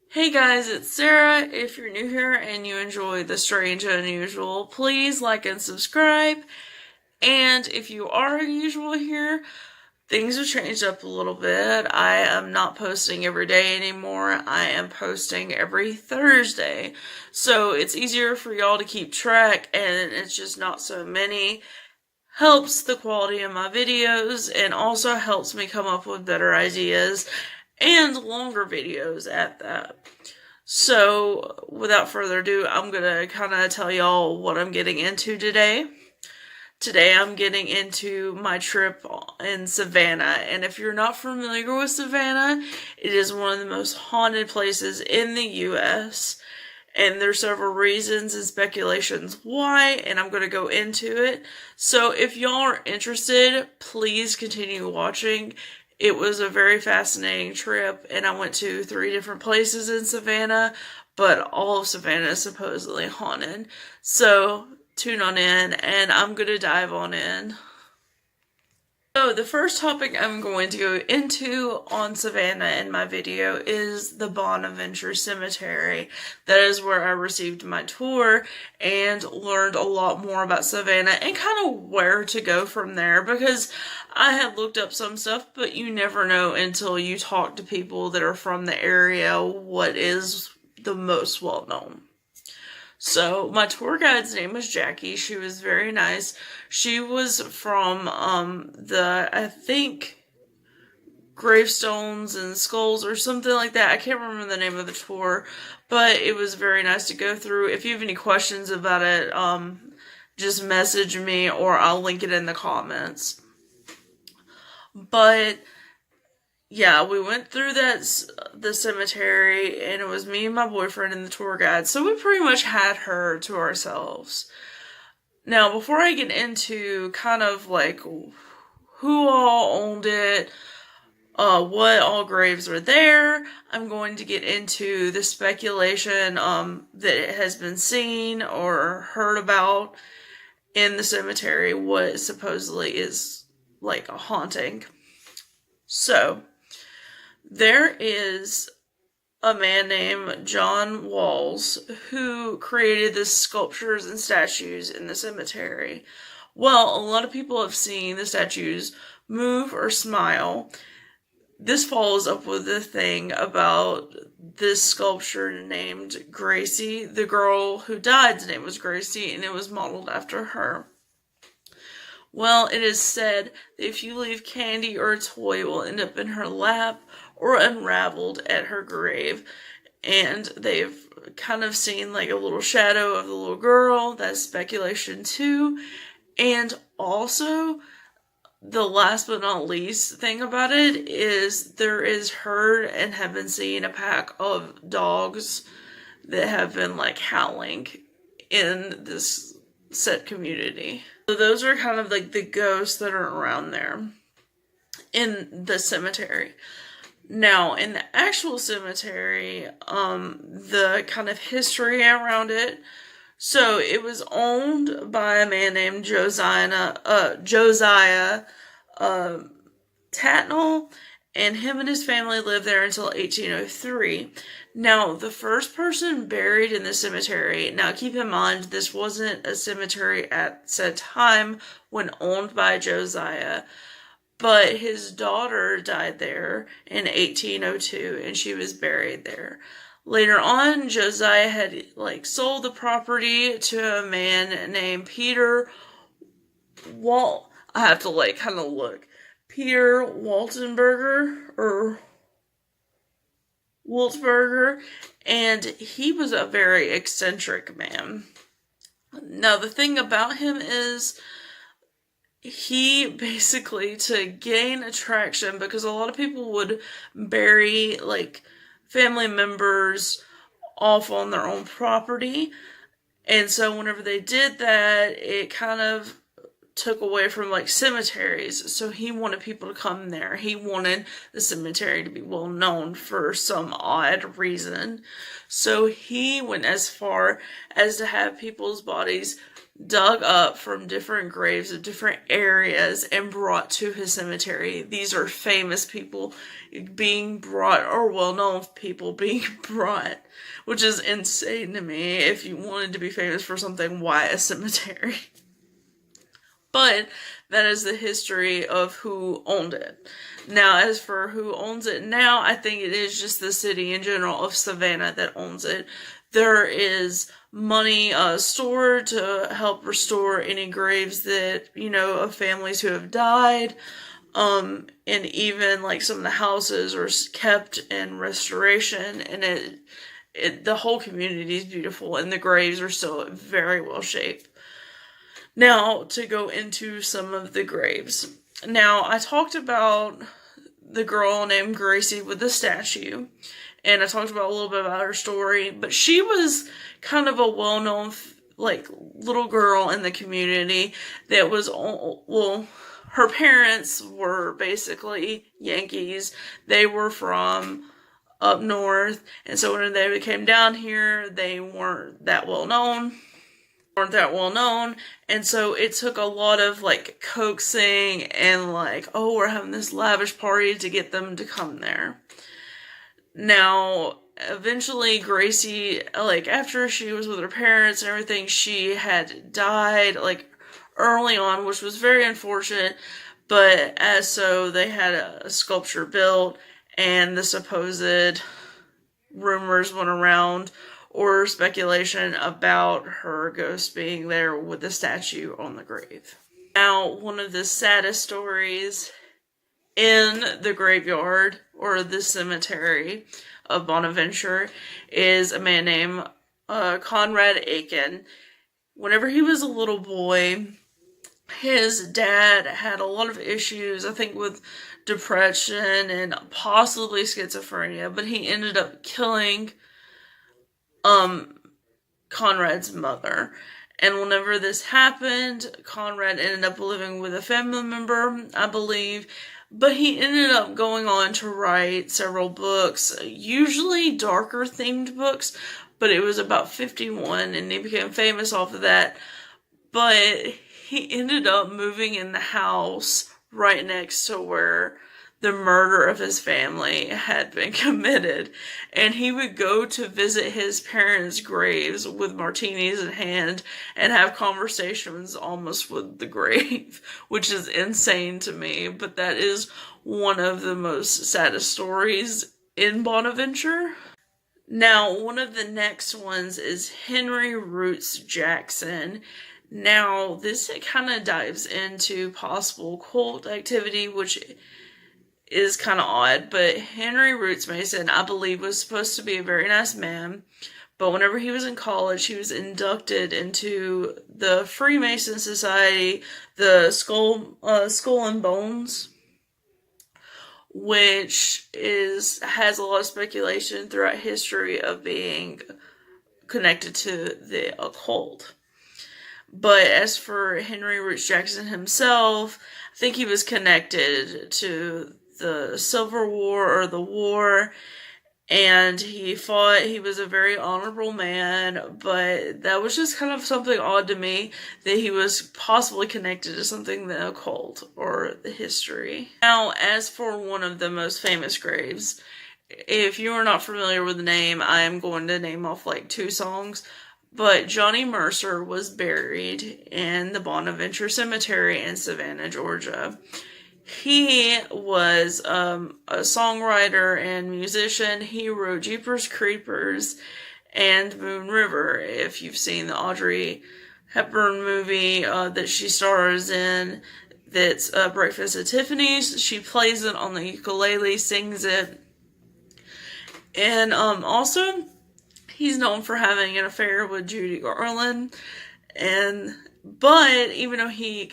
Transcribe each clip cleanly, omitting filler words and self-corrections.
Hey guys, it's Sarah. If you're new here and you enjoy the strange and unusual, please like and subscribe. And if you are unusual here, things have changed up a little bit. I am not posting every day anymore. I am posting every Thursday. So it's easier for y'all to keep track and it's just not so many. Helps the quality of my videos and also helps me come up with better ideas and longer videos at that. So, without further ado, I'm gonna kind of tell y'all what I'm getting into today. Today, I'm getting into my trip in Savannah, and if you're not familiar with Savannah, it is one of the most haunted places in the US. And there's several reasons and speculations why, and I'm going to go into it. So if y'all are interested, please continue watching. It was a very fascinating trip, and I went to 3 different places in Savannah, but all of Savannah is supposedly haunted. So tune on in, and I'm going to dive on in. So the first topic I'm going to go into on Savannah in my video is the Bonaventure Cemetery. That is where I received my tour and learned a lot more about Savannah and kind of where to go from there, because I had looked up some stuff, but you never know until you talk to people that are from the area what is the most well known. So my tour guide's name was Jackie. She was very nice. She was from I think Gravestones and Skulls or something like that. I can't remember the name of the tour, but it was very nice to go through. If you have any questions about it, just message me or I'll link it in the comments. But yeah, we went through the cemetery, and it was me and my boyfriend and the tour guide, so we pretty much had her to ourselves. Now, before I get into kind of like who all owned it, what all graves are there, I'm going to get into the speculation that has been seen or heard about in the cemetery, what supposedly is like a haunting. So, there is a man named John Walls who created the sculptures and statues in the cemetery. Well, a lot of people have seen the statues move or smile. This follows up with the thing about this sculpture named Gracie. The girl who died's name was Gracie, and it was modeled after her. Well, it is said that if you leave candy or a toy, it will end up in her lap or unraveled at her grave. And they've kind of seen like a little shadow of the little girl. That's speculation too. And also, the last but not least thing about it is there is heard and have been seen a pack of dogs that have been like howling in this said community. So those are kind of like the ghosts that are around there in the cemetery. Now, in the actual cemetery, the kind of history around it, so it was owned by a man named Josiah Tatnall, and him and his family lived there until 1803. Now, the first person buried in the cemetery, now keep in mind, this wasn't a cemetery at said time when owned by Josiah, but his daughter died there in 1802, and she was buried there. Later on, Josiah had sold the property to a man named Peter I have to kind of look. Peter Waltzberger, and he was a very eccentric man. Now, the thing about him is he basically, to gain attraction, because a lot of people would bury family members off on their own property, and so whenever they did that, it kind of took away from cemeteries. So he wanted people to come there. He wanted the cemetery to be well known for some odd reason. So he went as far as to have people's bodies dug up from different graves of different areas and brought to his cemetery. These are famous people being brought, or well-known people being brought, which is insane to me. If you wanted to be famous for something, why a cemetery? But that is the history of who owned it. Now, as for who owns it now, I think it is just the city in general of Savannah that owns it. There is money stored to help restore any graves that, of families who have died. And even like some of the houses are kept in restoration, and the whole community is beautiful, and the graves are still very well shaped. Now, to go into some of the graves. Now, I talked about the girl named Gracie with the statue, and I talked about a little bit about her story, but she was kind of a well-known, little girl in the community that was, her parents were basically Yankees. They were from up north, and so when they came down here, they weren't that well known, and so it took a lot of coaxing and we're having this lavish party to get them to come there. Now, eventually Gracie, after she was with her parents and everything, she had died early on, which was very unfortunate, but they had a sculpture built, and the supposed rumors went around, or speculation about her ghost being there with the statue on the grave. Now, one of the saddest stories in the graveyard, or the cemetery of Bonaventure, is a man named Conrad Aiken. Whenever he was a little boy, his dad had a lot of issues, I think, with depression and possibly schizophrenia, but he ended up killing Conrad's mother. And whenever this happened, Conrad ended up living with a family member, I believe, but he ended up going on to write several books, usually darker themed books, but it was about 51, and he became famous off of that. But he ended up moving in the house right next to where the murder of his family had been committed, and he would go to visit his parents' graves with martinis in hand and have conversations almost with the grave, which is insane to me, but that is one of the most saddest stories in Bonaventure. Now, one of the next ones is Henry Roots Jackson. Now, this kind of dives into possible cult activity, which is kind of odd, but Henry Roots Mason, I believe, was supposed to be a very nice man, but whenever he was in college, he was inducted into the Freemason Society, the Skull and Bones, which has a lot of speculation throughout history of being connected to the occult. But as for Henry Roots Jackson himself, I think he was connected to the Civil War or the war, and he fought. He was a very honorable man, but that was just kind of something odd to me, that he was possibly connected to something in the occult or the history. Now, as for one of the most famous graves, if you are not familiar with the name, I am going to name off 2 songs. But Johnny Mercer was buried in the Bonaventure Cemetery in Savannah, Georgia. He was a songwriter and musician. He wrote Jeepers Creepers and Moon River. If you've seen the Audrey Hepburn movie that she stars in, that's Breakfast at Tiffany's, she plays it on the ukulele, sings it. And also, he's known for having an affair with Judy Garland. But even though he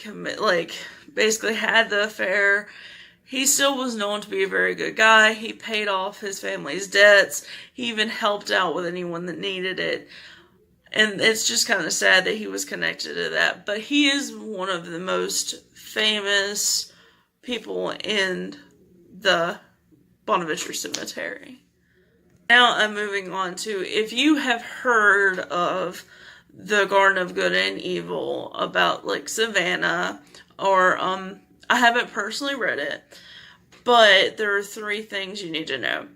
basically had the affair, he still was known to be a very good guy. He paid off his family's debts. He even helped out with anyone that needed it. And it's just kind of sad that he was connected to that. But he is one of the most famous people in the Bonaventure Cemetery. Now I'm moving on to, if you have heard of the Garden of Good and Evil about like Savannah, or I haven't personally read it, but there are 3 things you need to know.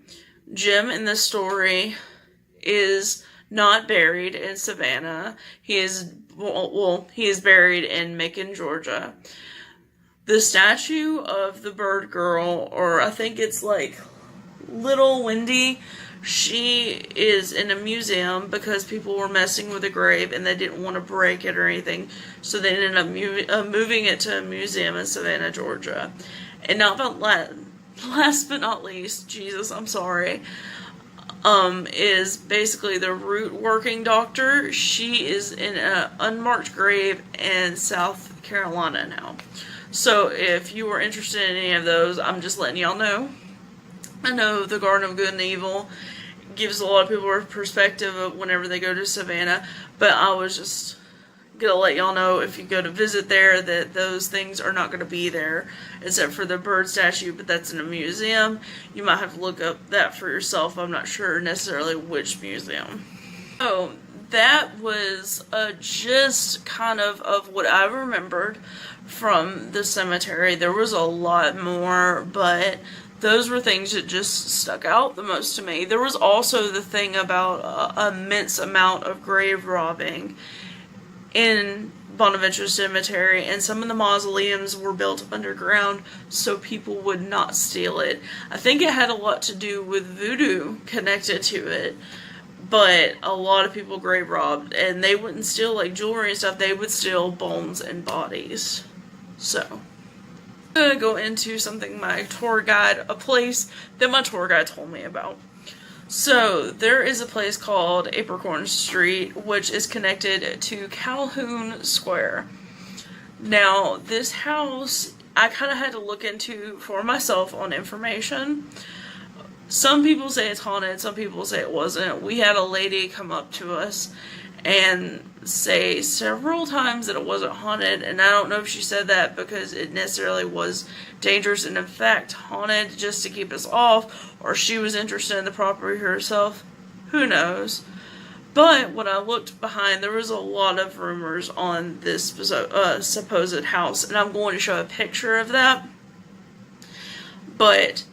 Jim in the story is not buried in Savannah. He is buried in Macon, Georgia. The statue of the bird girl, or I think it's like Little Wendy, she is in a museum because people were messing with the grave and they didn't want to break it or anything. So they ended up moving it to a museum in Savannah, Georgia. And last but not least, Jesus, I'm sorry, is basically the root working doctor. She is in an unmarked grave in South Carolina now. So if you were interested in any of those, I'm just letting y'all know. I know the Garden of Good and Evil gives a lot of people a perspective of whenever they go to Savannah, but I was just gonna let y'all know, if you go to visit there, that those things are not gonna be there, except for the bird statue, but that's in a museum. You might have to look up that for yourself. I'm not sure necessarily which museum. So that was just kind of what I remembered from the cemetery. There was a lot more, but those were things that just stuck out the most to me. There was also the thing about an immense amount of grave robbing in Bonaventure Cemetery, and some of the mausoleums were built underground so people would not steal it. I think it had a lot to do with voodoo connected to it, but a lot of people grave robbed, and they wouldn't steal like jewelry and stuff, they would steal bones and bodies. So I'm going to go into something a place that my tour guide told me about. So, there is a place called Apricorn Street, which is connected to Calhoun Square. Now, this house, I kind of had to look into for myself on information. Some people say it's haunted, some people say it wasn't. We had a lady come up to us and say several times that it wasn't haunted, and I don't know if she said that because it necessarily was dangerous and in fact haunted just to keep us off, or she was interested in the property herself. Who knows? But when I looked behind, there was a lot of rumors on this supposed house, and I'm going to show a picture of that. But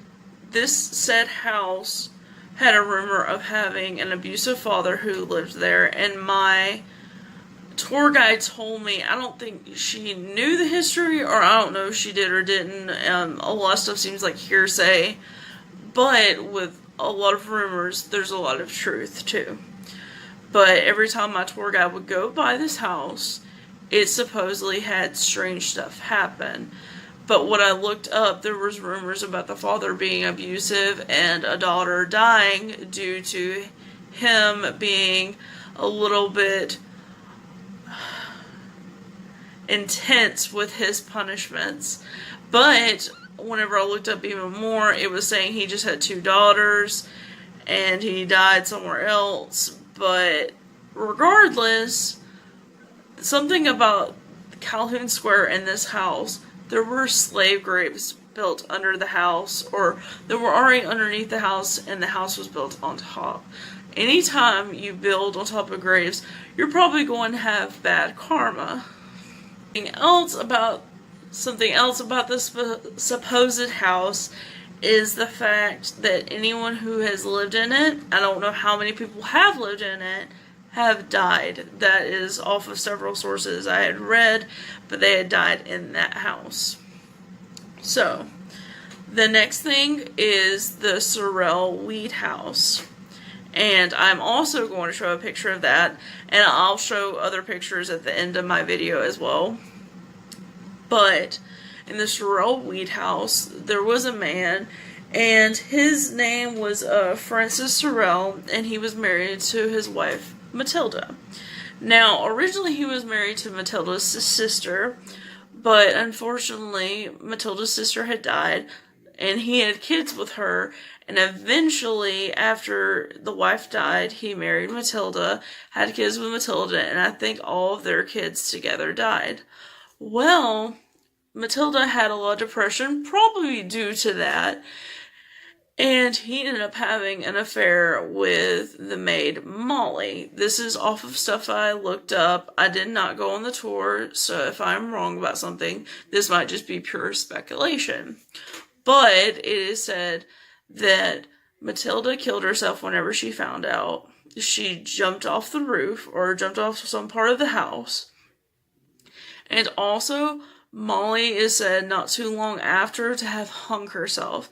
this said house had a rumor of having an abusive father who lived there, and my tour guide told me, I don't think she knew the history, or I don't know if she did or didn't. A lot of stuff seems like hearsay, but with a lot of rumors, there's a lot of truth too. But every time my tour guide would go by this house, it supposedly had strange stuff happen. But when I looked up, there was rumors about the father being abusive and a daughter dying due to him being a little bit intense with his punishments. But whenever I looked up even more, it was saying he just had 2 daughters and he died somewhere else. But regardless, something about Calhoun Square and this house, there were slave graves built under the house, or that were already underneath the house, and the house was built on top. Anytime you build on top of graves, you're probably going to have bad karma. Something else about this supposed house is the fact that anyone who has lived in it, I don't know how many people have lived in it, have died. That is off of several sources I had read, but they had died in that house. So, the next thing is the Sorrel Weed House. And I'm also going to show a picture of that, and I'll show other pictures at the end of my video as well. But in the Sorrel Weed House, there was a man, and his name was Francis Sorrel, and he was married to his wife, Matilda. Now, originally he was married to Matilda's sister, but unfortunately Matilda's sister had died, and he had kids with her, and eventually, after the wife died, he married Matilda, had kids with Matilda, and I think all of their kids together died. Well, Matilda had a lot of depression, probably due to that, And he ended up having an affair with the maid Molly. This is off of stuff I looked up. I did not go on the tour, so if I'm wrong about something, this might just be pure speculation. But it is said that Matilda killed herself whenever she found out. She jumped off the roof or jumped off some part of the house. And also, Molly is said not too long after to have hung herself.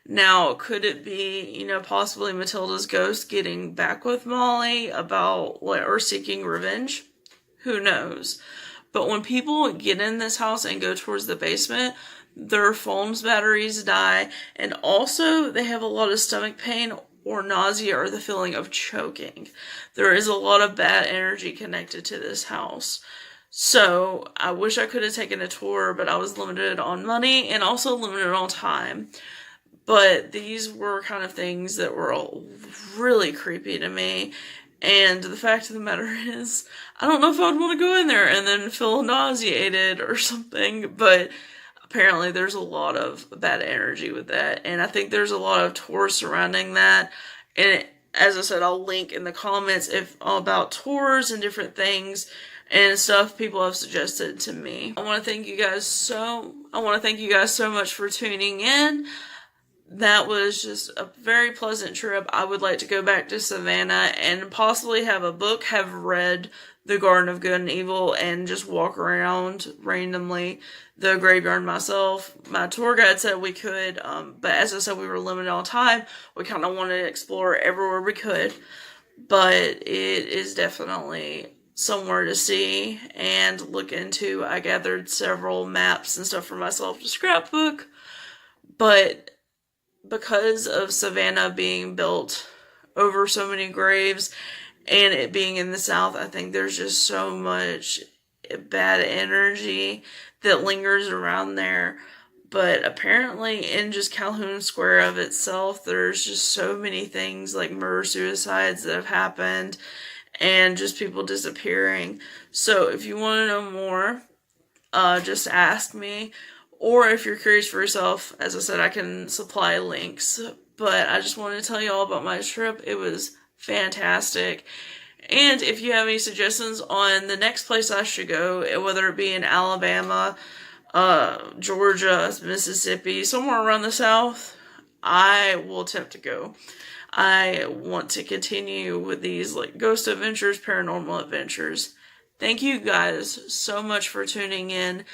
Now, could it be, possibly Matilda's ghost getting back with Molly about, or seeking revenge? Who knows? But when people get in this house and go towards the basement, their phone's batteries die, and also they have a lot of stomach pain or nausea or the feeling of choking. There is a lot of bad energy connected to this house. So, I wish I could have taken a tour, but I was limited on money and also limited on time. But these were kind of things that were really creepy to me. And the fact of the matter is, I don't know if I would want to go in there and then feel nauseated or something. But apparently there's a lot of bad energy with that. And I think there's a lot of tours surrounding that. And as I said, I'll link in the comments about tours and different things and stuff people have suggested to me. I want to thank you guys so much for tuning in. That was just a very pleasant trip. I would like to go back to Savannah and possibly have read The Garden of Good and Evil and just walk around randomly the graveyard myself. My tour guide said we could, but as I said, we were limited on time. We kind of wanted to explore everywhere we could, but it is definitely somewhere to see and look into. I gathered several maps and stuff for myself to scrapbook, but because of Savannah being built over so many graves and it being in the South, I think there's just so much bad energy that lingers around there. But apparently in just Calhoun Square of itself, there's just so many things like murder-suicides that have happened and just people disappearing. So if you want to know more, just ask me. Or if you're curious for yourself, as I said, I can supply links. But I just wanted to tell you all about my trip. It was fantastic. And if you have any suggestions on the next place I should go, whether it be in Alabama, Georgia, Mississippi, somewhere around the South, I will attempt to go. I want to continue with these ghost adventures, paranormal adventures. Thank you guys so much for tuning in.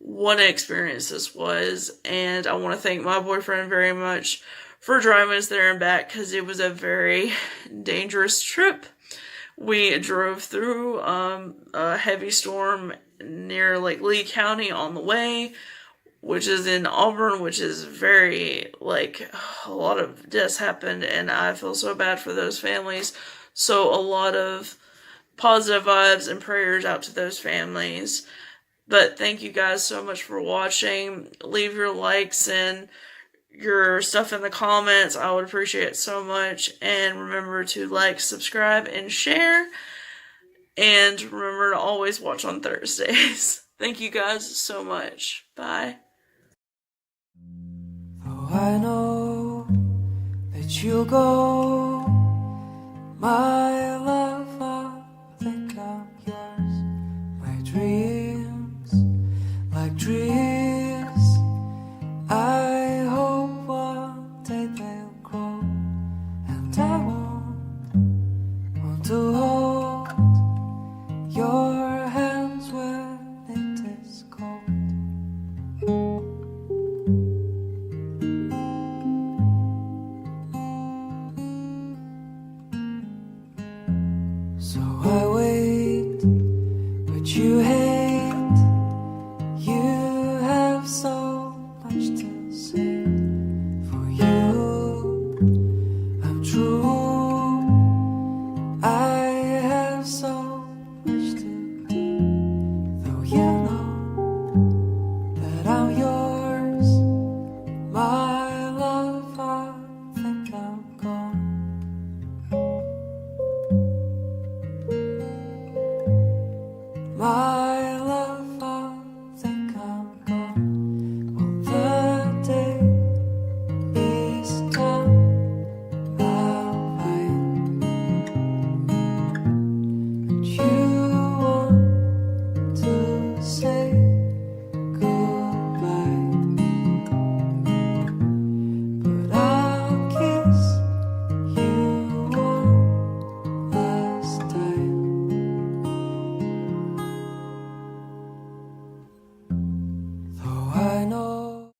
What an experience this was, and I want to thank my boyfriend very much for driving us there and back, because it was a very dangerous trip. We drove through a heavy storm near Lee County on the way, which is in Auburn, which is very, a lot of deaths happened, and I feel so bad for those families. So a lot of positive vibes and prayers out to those families. But thank you guys so much for watching. Leave your likes and your stuff in the comments. I would appreciate it so much. And remember to like, subscribe, and share. And remember to always watch on Thursdays. Thank you guys so much. Bye. Oh, I know that you'll go my